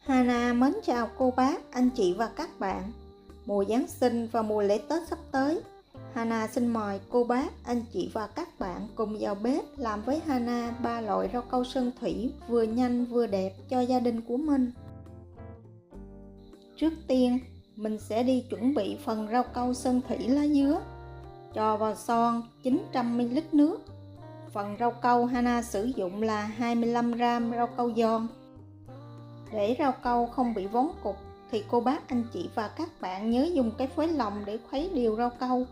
Hana mến chào cô bác, anh chị và các bạn. Mùa Giáng sinh và mùa lễ Tết sắp tới, Hana xin mời cô bác, anh chị và các bạn cùng vào bếp làm với Hana 3 loại rau câu sơn thủy vừa nhanh vừa đẹp cho gia đình của mình. Trước tiên, mình sẽ đi chuẩn bị phần rau câu sơn thủy lá dứa. Cho vào xoong 900ml nước. Phần rau câu Hana sử dụng là 25g rau câu giòn. Để rau câu không bị vón cục thì cô bác, anh chị và các bạn nhớ dùng cái phới lòng để khuấy đều rau câu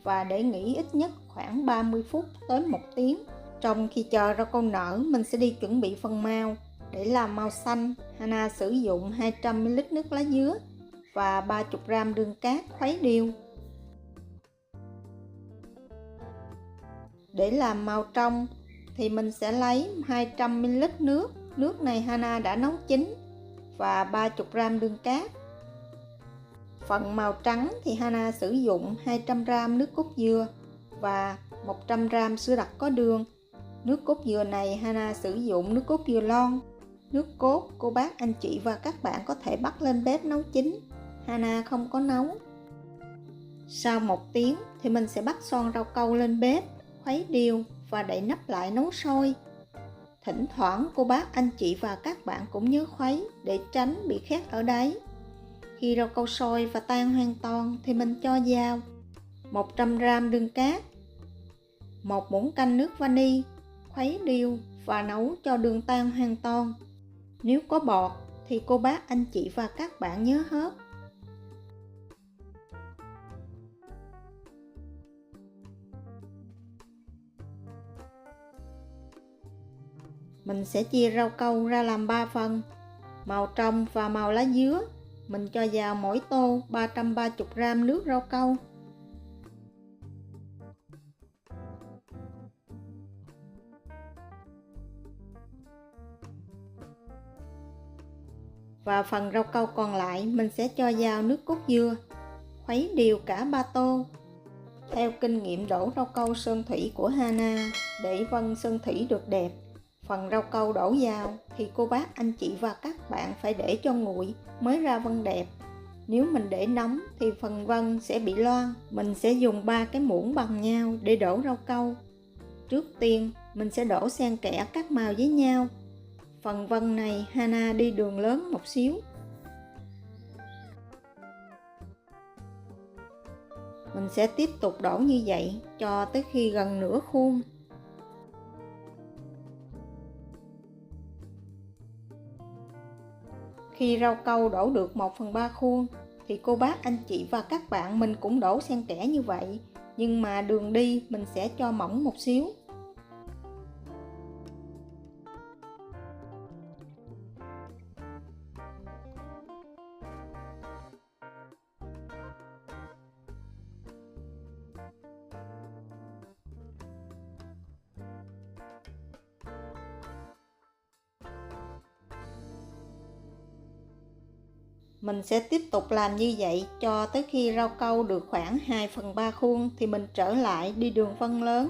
và để nghỉ ít nhất khoảng 30 phút tới 1 tiếng. Trong khi chờ rau câu nở, mình sẽ đi chuẩn bị phần màu. Để làm màu xanh, Hana sử dụng 200ml nước lá dứa và 30g đường cát khuấy đều. Để làm màu trong thì mình sẽ lấy 200ml nước. Nước này Hana đã nấu chín và 30g đường cát. Phần màu trắng thì Hana sử dụng 200g nước cốt dừa và 100g sữa đặc có đường. Nước cốt dừa này Hana sử dụng nước cốt dừa lon. Nước cốt cô bác, anh chị và các bạn có thể bắt lên bếp nấu chín. Hana không có nấu. Sau 1 tiếng thì mình sẽ bắt xoong rau câu lên bếp, khuấy đều và đậy nắp lại nấu sôi. Thỉnh thoảng cô bác, anh chị và các bạn cũng nhớ khuấy để tránh bị khét ở đáy. Khi rau câu sôi và tan hoàn toàn thì mình cho vào 100g đường cát, 1 muỗng canh nước vani, khuấy đều và nấu cho đường tan hoàn toàn. Nếu có bọt thì cô bác, anh chị và các bạn nhớ hớp. Mình sẽ chia rau câu ra làm 3 phần, màu trong và màu lá dứa. Mình cho vào mỗi tô 330g nước rau câu. Và phần rau câu còn lại mình sẽ cho vào nước cốt dừa, khuấy đều cả 3 tô. Theo kinh nghiệm đổ rau câu sơn thủy của Hana, để vân sơn thủy được đẹp, phần rau câu đổ vào thì cô bác, anh chị và các bạn phải để cho nguội mới ra vân đẹp. Nếu mình để nóng thì phần vân sẽ bị loang. Mình sẽ dùng 3 cái muỗng bằng nhau để đổ rau câu. Trước tiên mình sẽ đổ xen kẽ các màu với nhau. Phần vân này Hana đi đường lớn một xíu. Mình sẽ tiếp tục đổ như vậy cho tới khi gần nửa khuôn. Khi rau câu đổ được 1/3 khuôn thì cô bác, anh chị và các bạn mình cũng đổ xen kẽ như vậy, nhưng mà đường đi mình sẽ cho mỏng một xíu. Mình sẽ tiếp tục làm như vậy cho tới khi rau câu được khoảng 2/3 khuôn thì mình trở lại đi đường vân lớn.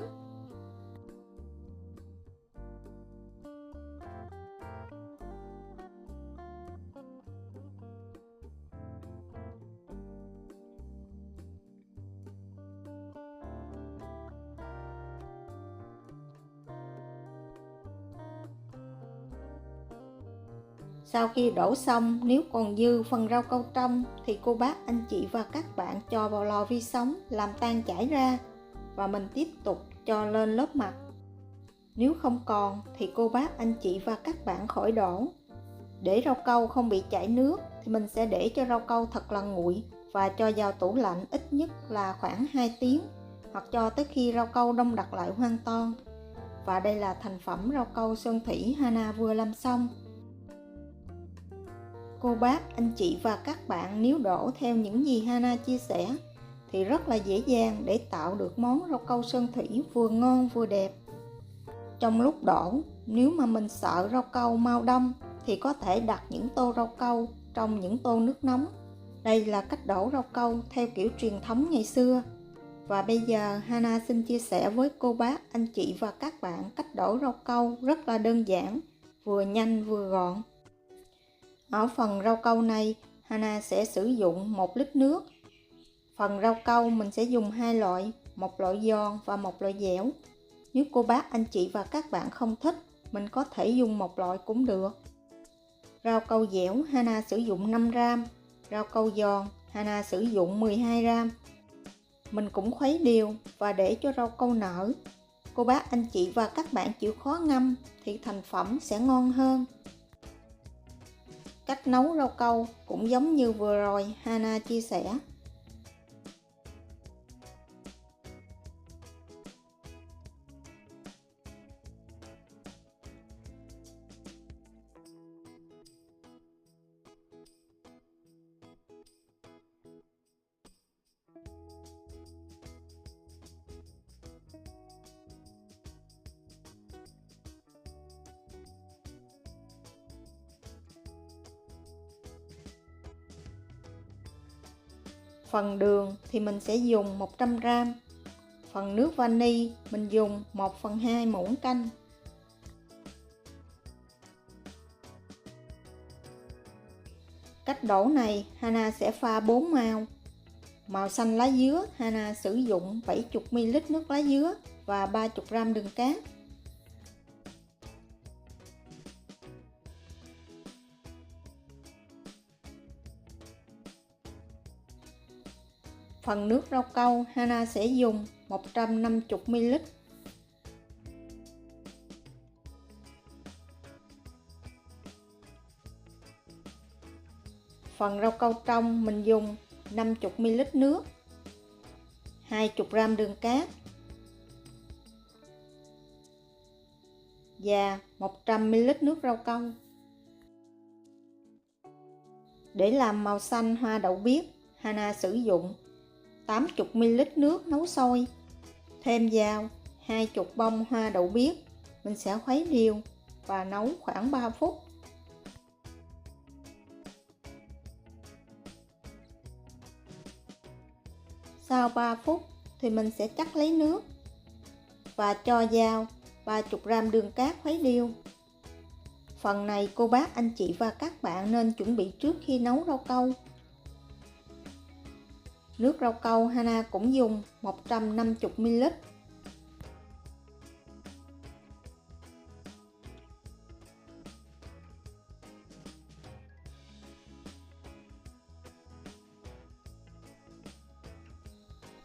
Sau khi đổ xong, nếu còn dư phần rau câu trong thì cô bác, anh chị và các bạn cho vào lò vi sóng làm tan chảy ra và mình tiếp tục cho lên lớp mặt. Nếu không còn thì cô bác, anh chị và các bạn khỏi đổ. Để rau câu không bị chảy nước thì mình sẽ để cho rau câu thật là nguội và cho vào tủ lạnh ít nhất là khoảng 2 tiếng hoặc cho tới khi rau câu đông đặc lại hoàn toàn. Và đây là thành phẩm rau câu sơn thủy Hana vừa làm xong. Cô bác, anh chị và các bạn nếu đổ theo những gì Hana chia sẻ thì rất là dễ dàng để tạo được món rau câu sơn thủy vừa ngon vừa đẹp. Trong lúc đổ, nếu mà mình sợ rau câu mau đông thì có thể đặt những tô rau câu trong những tô nước nóng. Đây là cách đổ rau câu theo kiểu truyền thống ngày xưa. Và bây giờ Hana xin chia sẻ với cô bác, anh chị và các bạn cách đổ rau câu rất là đơn giản, vừa nhanh vừa gọn. Ở phần rau câu này, Hana sẽ sử dụng 1 lít nước. Phần rau câu mình sẽ dùng 2 loại, một loại giòn và một loại dẻo. Nếu cô bác, anh chị và các bạn không thích, mình có thể dùng một loại cũng được. Rau câu dẻo Hana sử dụng 5g, rau câu giòn Hana sử dụng 12g. Mình cũng khuấy đều và để cho rau câu nở. Cô bác, anh chị và các bạn chịu khó ngâm thì thành phẩm sẽ ngon hơn. Cách nấu rau câu cũng giống như vừa rồi Hana chia sẻ. Phần đường thì mình sẽ dùng 100g. Phần nước vani mình dùng 1/2 muỗng canh. Cách đổ này Hana sẽ pha 4 màu. Màu xanh lá dứa Hana sử dụng 70ml nước lá dứa và 30g đường cát. Phần nước rau câu Hana sẽ dùng 150ml. Phần rau câu trong mình dùng 50ml nước, 20g đường cát và 100ml nước rau câu. Để làm màu xanh hoa đậu biếc, Hana sử dụng 80ml nước nấu sôi, thêm vào 20 bông hoa đậu biếc. Mình sẽ khuấy đều và nấu khoảng 3 phút. Sau 3 phút thì mình sẽ chắc lấy nước và cho vào 30g đường cát khuấy đều. Phần này cô bác, anh chị và các bạn nên chuẩn bị trước khi nấu rau câu. Nước rau câu Hana cũng dùng 150ml.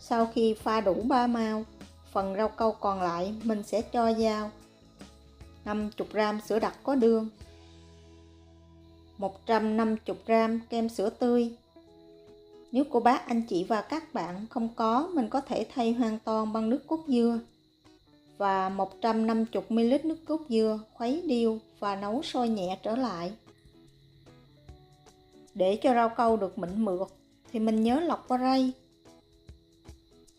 Sau khi pha đủ 3 màu, phần rau câu còn lại mình sẽ cho vào 50g sữa đặc có đường, 150g kem sữa tươi. Nếu cô bác, anh chị và các bạn không có, mình có thể thay hoàn toàn bằng nước cốt dừa và 150ml nước cốt dừa khuấy đều và nấu sôi nhẹ trở lại. Để cho rau câu được mịn mượt thì mình nhớ lọc qua rây.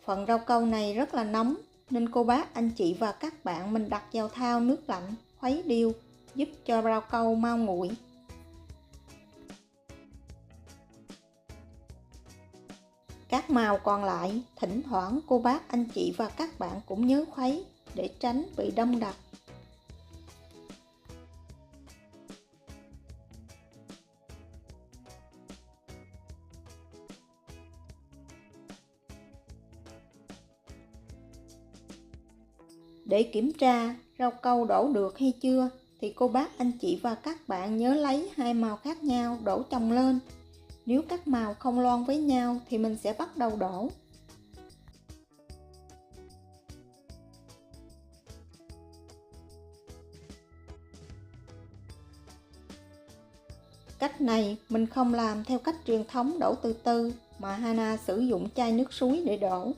Phần rau câu này rất là nóng nên cô bác, anh chị và các bạn mình đặt vào thau nước lạnh khuấy đều giúp cho rau câu mau nguội. Các màu còn lại thỉnh thoảng cô bác, anh chị và các bạn cũng nhớ khuấy để tránh bị đông đặc. Để kiểm tra rau câu đổ được hay chưa thì cô bác, anh chị và các bạn nhớ lấy 2 màu khác nhau đổ chồng lên. Nếu các màu không loang với nhau thì mình sẽ bắt đầu đổ. Cách này mình không làm theo cách truyền thống đổ từ từ mà Hana sử dụng chai nước suối để đổ.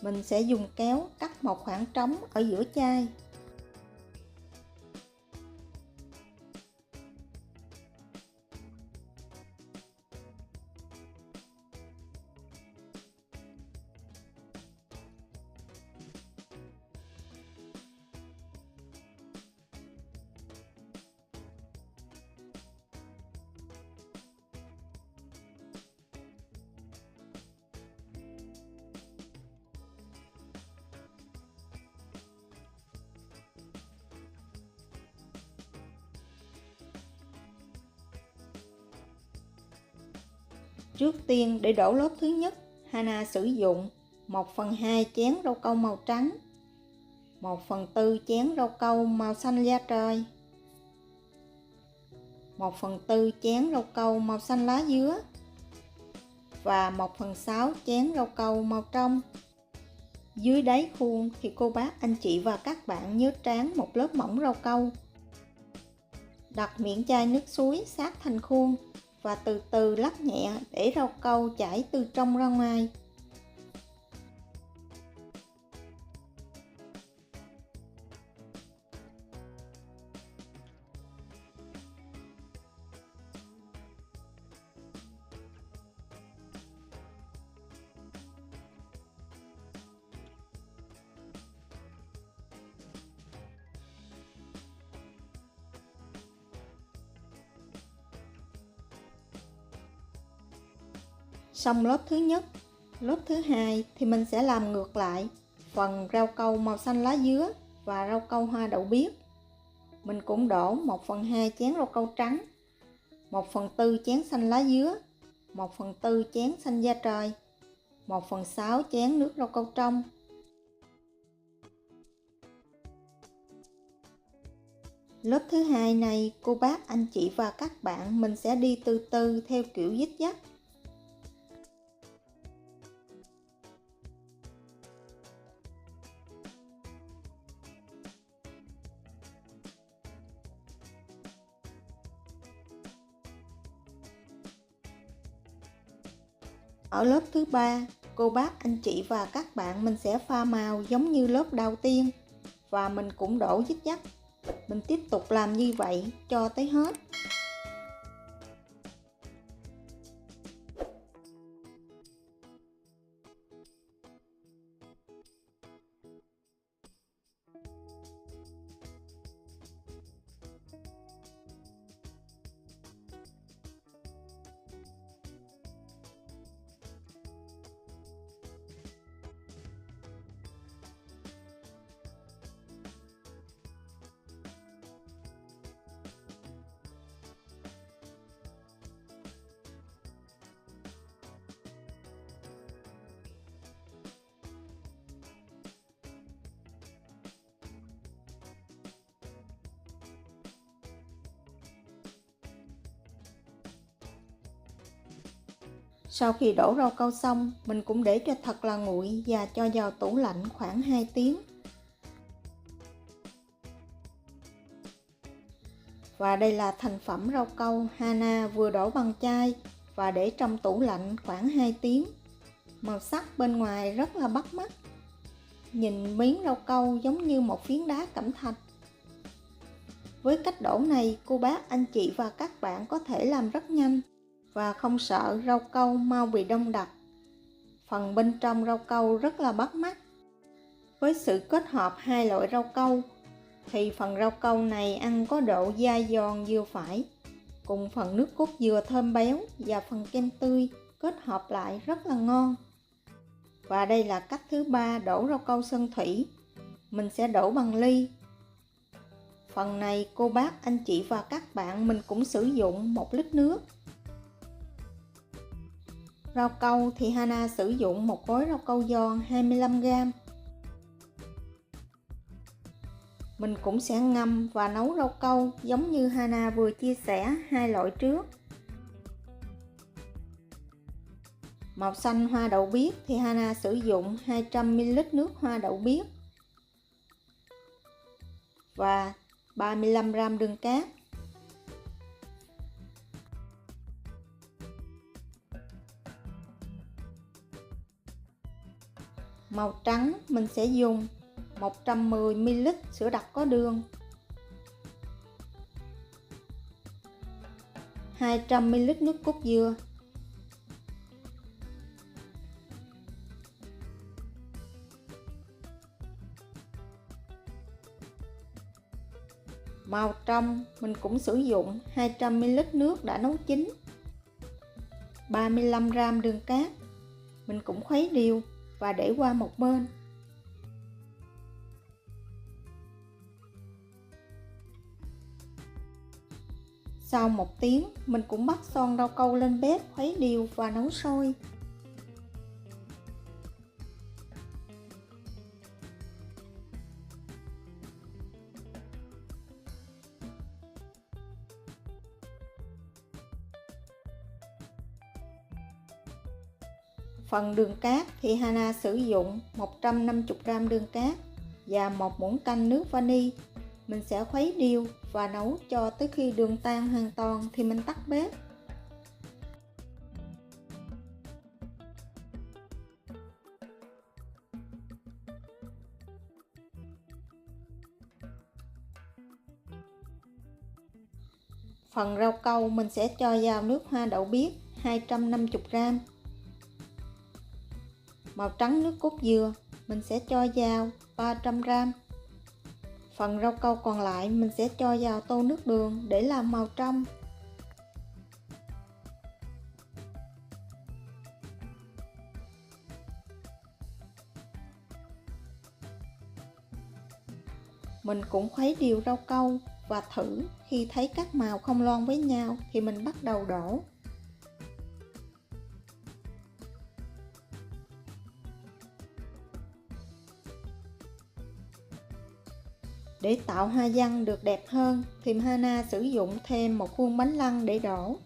Mình sẽ dùng kéo cắt một khoảng trống ở giữa chai. Trước tiên để đổ lớp thứ nhất, Hana sử dụng 1/2 chén rau câu màu trắng, 1/4 chén rau câu màu xanh da trời, 1/4 chén rau câu màu xanh lá dứa và 1/6 chén rau câu màu trong. Dưới đáy khuôn thì cô bác, anh chị và các bạn nhớ tráng một lớp mỏng rau câu. Đặt miệng chai nước suối sát thành khuôn và từ từ lắc nhẹ để rau câu chảy từ trong ra ngoài. Xong lớp thứ nhất, lớp thứ hai thì mình sẽ làm ngược lại. Phần rau câu màu xanh lá dứa và rau câu hoa đậu biếc, mình cũng đổ 1/2 chén rau câu trắng, 1/4 chén xanh lá dứa, 1/4 chén xanh da trời, 1/6 chén nước rau câu trong. Lớp thứ hai này, cô bác, anh chị và các bạn mình sẽ đi từ từ theo kiểu dít dắt. Ở lớp thứ ba, cô bác, anh chị và các bạn mình sẽ pha màu giống như lớp đầu tiên và mình cũng đổ dít dắt. Mình tiếp tục làm như vậy cho tới hết. Sau khi đổ rau câu xong, mình cũng để cho thật là nguội và cho vào tủ lạnh khoảng 2 tiếng. Và đây là thành phẩm rau câu Hana vừa đổ bằng chai và để trong tủ lạnh khoảng 2 tiếng. Màu sắc bên ngoài rất là bắt mắt. Nhìn miếng rau câu giống như một phiến đá cẩm thạch. Với cách đổ này, cô bác, anh chị và các bạn có thể làm rất nhanh và không sợ rau câu mau bị đông đặc. Phần bên trong rau câu rất là bắt mắt. Với sự kết hợp hai loại rau câu thì phần rau câu này ăn có độ dai giòn vừa phải, cùng phần nước cốt dừa thơm béo và phần kem tươi kết hợp lại rất là ngon. Và đây là cách thứ ba đổ rau câu sơn thủy. Mình sẽ đổ bằng ly. Phần này cô bác, anh chị và các bạn mình cũng sử dụng 1 lít nước. Rau câu thì Hana sử dụng một gói rau câu giòn 25g. Mình cũng sẽ ngâm và nấu rau câu giống như Hana vừa chia sẻ hai loại trước. Màu xanh hoa đậu biếc thì Hana sử dụng 200ml nước hoa đậu biếc và 35g đường cát. Màu trắng mình sẽ dùng 110ml sữa đặc có đường, 200ml nước cốt dừa, màu trong mình cũng sử dụng 200ml nước đã nấu chín, 35g đường cát. Mình cũng khuấy đều và để qua một bên. Sau 1 tiếng, mình cũng bắt xoong rau câu lên bếp khuấy đều và nấu sôi. Phần đường cát thì Hana sử dụng 150g đường cát và 1 muỗng canh nước vani. Mình sẽ khuấy đều và nấu cho tới khi đường tan hoàn toàn thì mình tắt bếp. Phần rau câu mình sẽ cho vào nước hoa đậu biếc 250g. Màu trắng nước cốt dừa mình sẽ cho vào 300g. Phần rau câu còn lại mình sẽ cho vào tô nước đường để làm màu trong. Mình cũng khuấy đều rau câu và thử, khi thấy các màu không loang với nhau thì mình bắt đầu đổ. Để tạo hoa văn được đẹp hơn thì Hana sử dụng thêm một khuôn bánh lăng để đổ.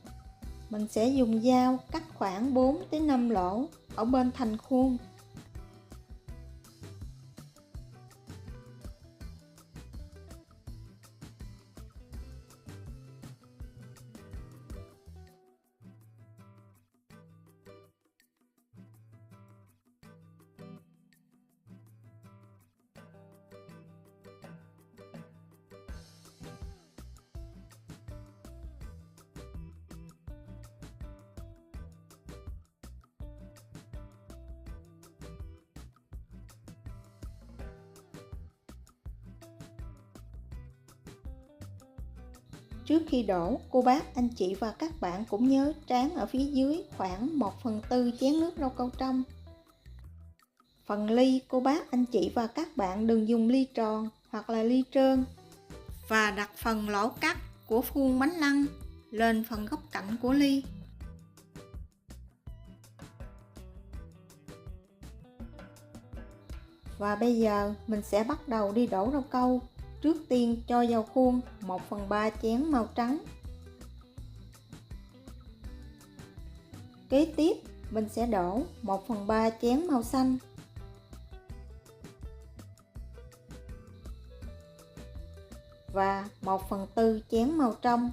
Mình sẽ dùng dao cắt khoảng 4 đến 5 lỗ ở bên thành khuôn. Trước khi đổ, cô bác, anh chị và các bạn cũng nhớ tráng ở phía dưới khoảng 1/4 chén nước rau câu trong. Phần ly, cô bác, anh chị và các bạn đừng dùng ly tròn hoặc là ly trơn. Và đặt phần lỗ cắt của khuôn bánh lăng lên phần góc cạnh của ly. Và bây giờ mình sẽ bắt đầu đi đổ rau câu. Trước tiên cho vào khuôn 1/3 chén màu trắng. Kế tiếp mình sẽ đổ 1/3 chén màu xanh. Và 1/4 chén màu trong.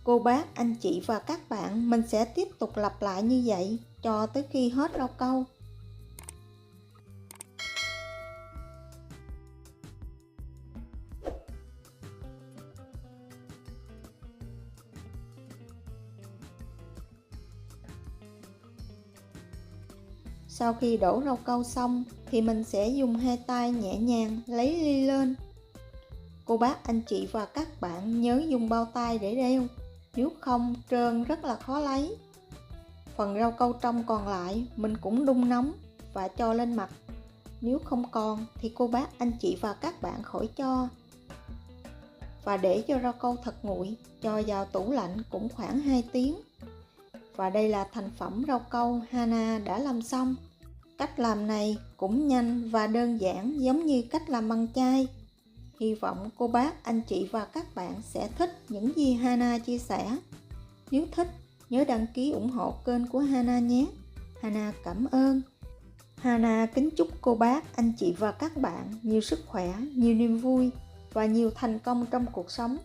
Cô bác, anh chị và các bạn, mình sẽ tiếp tục lặp lại như vậy cho tới khi hết rau câu. Sau khi đổ rau câu xong thì mình sẽ dùng 2 tay nhẹ nhàng lấy ly lên. Cô bác, anh chị và các bạn nhớ dùng bao tay để đeo, nếu không trơn rất là khó lấy. Phần rau câu trong còn lại mình cũng đun nóng và cho lên mặt. Nếu không còn thì cô bác, anh chị và các bạn khỏi cho. Và để cho rau câu thật nguội, cho vào tủ lạnh cũng khoảng 2 tiếng. Và đây là thành phẩm rau câu Hana đã làm xong. Cách làm này cũng nhanh và đơn giản giống như cách làm bằng chai. Hy vọng cô bác, anh chị và các bạn sẽ thích những gì Hana chia sẻ. Nếu thích, nhớ đăng ký ủng hộ kênh của Hana nhé. Hana cảm ơn. Hana kính chúc cô bác, anh chị và các bạn nhiều sức khỏe, nhiều niềm vui và nhiều thành công trong cuộc sống.